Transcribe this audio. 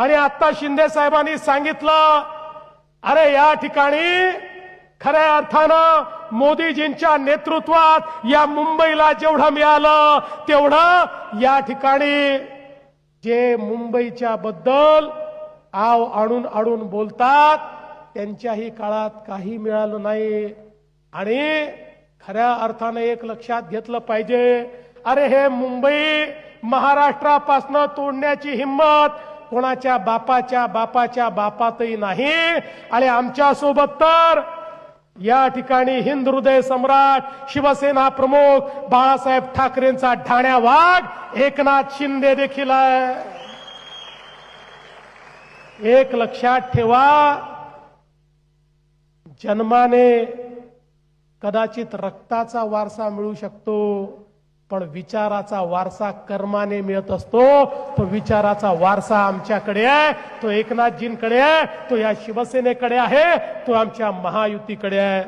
आणि आता शिंदे साहेबांनी सांगितलं, अरे या ठिकाणी खऱ्या अर्थानं मोदीजींच्या नेतृत्वात या मुंबईला जेवढं मिळालं तेवढं या ठिकाणी जे मुंबईच्या बद्दल आव आणून आणून बोलतात त्यांच्याही काळात काही मिळालं नाही। आणि खऱ्या अर्थानं एक लक्षात घेतलं पाहिजे, अरे हे मुंबई महाराष्ट्रापासून तोडण्याची हिम्मत कोणाच्या बापाच्या बापाच्या बापातही नाही। आणि आमच्या सोबत तर या ठिकाणी हिंद हृदय सम्राट शिवसेना प्रमुख बाळासाहेब ठाकरेंचा ठाण्या वाघ एकनाथ शिंदे देखील आहे। एक लक्षात ठेवा, जन्माने कदाचित रक्ताचा वारसा मिळू शकतो, पण विचाराचा वारसा कर्माने मिळत असतो। तो विचाराचा वारसा आमच्याकडे आहे, तो एकनाथजींकडे आहे, तो या शिवसेनेकडे आहे, तो आमच्या महायुतीकडे आहे।